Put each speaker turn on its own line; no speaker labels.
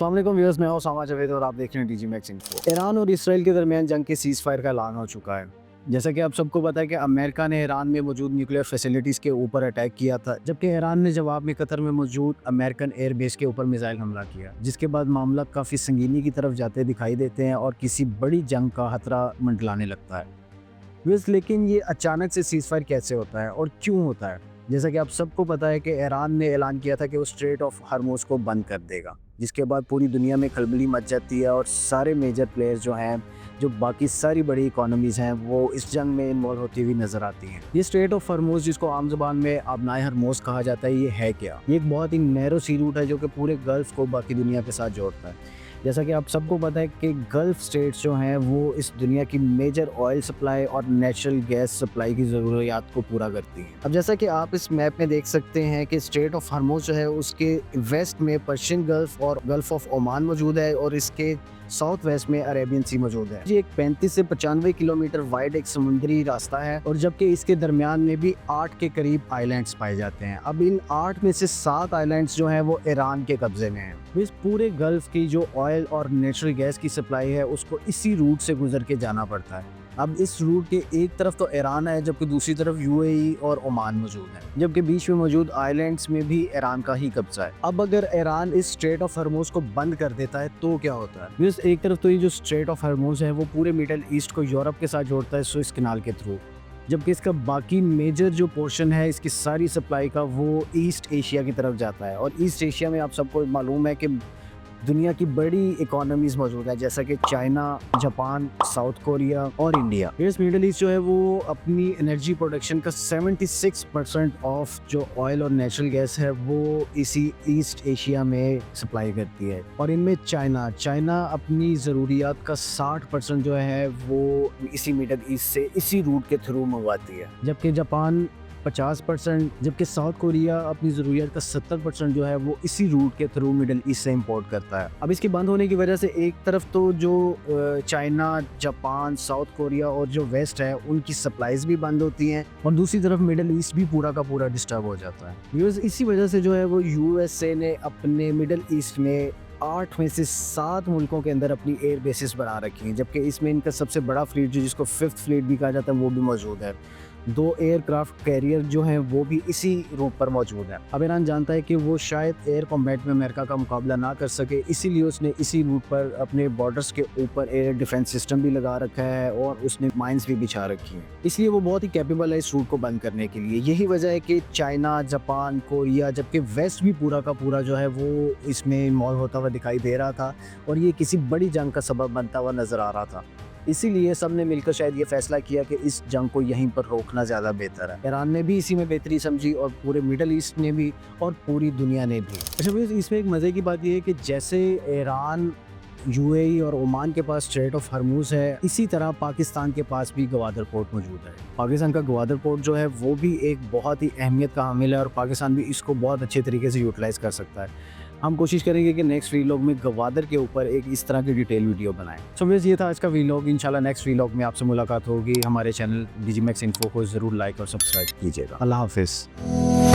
अस्सलाम वालेकुम व्यूअर्स, मैं ओसामा जावेद और आप देख रहे हैं डीजी मैक्स इन्फो। ईरान और इसराइल के दरमियान जंग के सीज़ फायर का ऐलान हो चुका है। जैसा कि आप सबको पता है कि अमेरिका ने ईरान में मौजूद न्यूक्लियर फैसिलिटीज़ के ऊपर अटैक किया था, जबकि ईरान ने जवाब में कतर में मौजूद अमेरिकन एयर बेस के ऊपर मिसाइल हमला किया, जिसके बाद मामला काफ़ी संगीनी की तरफ जाते दिखाई देते हैं और किसी बड़ी जंग का खतरा मंडलाने लगता है। व्यूअर्स, लेकिन ये अचानक से सीज़ फायर कैसे होता है और क्यों होता है? जैसा कि आप सबको पता है कि ईरान ने ऐलान किया था कि वो स्ट्रेट ऑफ हॉर्मुज़ को बंद कर देगा, जिसके बाद पूरी दुनिया में खलबली मच जाती है और सारे मेजर प्लेयर्स जो हैं, जो बाकी सारी बड़ी इकोनॉमीज़ हैं, वो इस जंग में इन्वॉल्व होती हुई नज़र आती हैं। ये स्ट्रेट ऑफ हॉर्मुज़, जिसको आम ज़बान में आबनाए हॉर्मुज़ कहा जाता है, ये है क्या? ये एक बहुत ही नैरो सी रूट है जो कि पूरे गल्फ़ को बाकी दुनिया के साथ जोड़ता है। जैसा कि आप सबको पता है कि गल्फ़ स्टेट्स जो हैं वो इस दुनिया की मेजर ऑयल सप्लाई और नेचुरल गैस सप्लाई की ज़रूरियात को पूरा करती हैं। अब जैसा कि आप इस मैप में देख सकते हैं कि स्ट्रेट ऑफ हॉर्मुज़ जो है उसके वेस्ट में पर्शियन गल्फ़ और गल्फ़ ऑफ ओमान मौजूद है और इसके साउथ वेस्ट में अरेबियन सी मौजूद है। ये एक 35 से 95 किलोमीटर वाइड एक समुद्री रास्ता है और जबकि इसके दरमियान में भी 8 के करीब आइलैंड्स पाए जाते हैं। अब इन 8 में से 7 आइलैंड्स जो हैं वो ईरान के कब्जे में हैं। इस पूरे गल्फ की जो ऑयल और नेचुरल गैस की सप्लाई है उसको इसी रूट से गुजर के जाना पड़ता है। अब इस रूट के एक तरफ तो ईरान है, जबकि दूसरी तरफ यूएई और ओमान मौजूद है, जबकि बीच में मौजूद आइलैंड्स में भी ईरान का ही कब्जा है। अब अगर ईरान इस स्ट्रेट ऑफ हॉर्मुज़ को बंद कर देता है तो क्या होता है? एक तरफ तो ये जो स्ट्रेट ऑफ हॉर्मुज़ है वो पूरे मिडल ईस्ट को यूरोप के साथ जोड़ता है सुएज़ कैनाल के थ्रू, जबकि इसका बाकी मेजर जो पोर्शन है इसकी सारी सप्लाई का वो ईस्ट एशिया की तरफ जाता है। और ईस्ट एशिया में आप सबको मालूम है कि दुनिया की बड़ी इकोनॉमीज़ मौजूद है, जैसा कि चाइना, जापान, साउथ कोरिया और इंडिया। इस मिडल ईस्ट जो है वो अपनी एनर्जी प्रोडक्शन का 76% ऑफ जो ऑयल और नेचुरल गैस है वो इसी ईस्ट एशिया में सप्लाई करती है। और इनमें चाइना अपनी ज़रूरियात का 60% जो है वो इसी मिडल ईस्ट से इसी रूट के थ्रू मंगवाती है, जबकि जापान 50%, जबकि साउथ कोरिया अपनी ज़रूरियात का 70% जो है वो इसी रूट के थ्रू मिडल ईस्ट से इंपोर्ट करता है। अब इसके बंद होने की वजह से एक तरफ तो जो चाइना, जापान, साउथ कोरिया और जो वेस्ट है उनकी सप्लाईज भी बंद होती हैं और दूसरी तरफ मिडल ईस्ट भी पूरा का पूरा डिस्टर्ब हो जाता है। इसी वजह से जो है वो यूएसए ने अपने मिडल ईस्ट में 8 में से 7 मुल्कों के अंदर अपनी एयर बेसिस बना रखी हैं, जबकि इसमें इनका सबसे बड़ा फ्लीट जो जिसको 5th फ्लीट भी कहा जाता है वो भी मौजूद है। 2 एयरक्राफ्ट कैरियर जो हैं वो भी इसी रूट पर मौजूद है। अब ईरान जानता है कि वो शायद एयर कॉम्बैट में अमेरिका का मुकाबला ना कर सके, इसीलिए उसने इसी रूट पर अपने बॉर्डर्स के ऊपर एयर डिफेंस सिस्टम भी लगा रखा है और उसने माइंस भी बिछा रखी हैं। इसलिए वो बहुत ही कैपेबल है इस रूट को बंद करने के लिए। यही वजह है कि चाइना, जापान, कोरिया, जबकि वेस्ट भी पूरा का पूरा जो है वो इसमें इन्वॉल्व होता हुआ दिखाई दे रहा था और ये किसी बड़ी जंग का सबब बनता हुआ नजर आ रहा था। इसीलिए सब ने मिलकर शायद ये फैसला किया कि इस जंग को यहीं पर रोकना ज़्यादा बेहतर है। ईरान ने भी इसी में बेहतरी समझी और पूरे मिडल ईस्ट ने भी और पूरी दुनिया ने भी। अच्छा, इसमें एक मज़े की बात यह है कि जैसे ईरान, यूएई और ओमान के पास स्ट्रेट ऑफ हॉर्मुज़ है, इसी तरह पाकिस्तान के पास भी गवादर पोर्ट मौजूद है। पाकिस्तान का गवादर पोर्ट जो है वो भी एक बहुत ही अहमियत का हामिल है और पाकिस्तान भी इसको बहुत अच्छे तरीके से यूटिलाइज़ कर सकता है। हम कोशिश करेंगे कि नेक्स्ट वीलॉग में गवादर के ऊपर एक इस तरह की डिटेल वीडियो बनाएं। सो बस ये था आज का वीलॉग। इंशाल्लाह नेक्स्ट वीलॉग में आपसे मुलाकात होगी। हमारे चैनल डीजी मैक्स इन्फो को ज़रूर लाइक और सब्सक्राइब कीजिएगा। अल्लाह हाफिज़।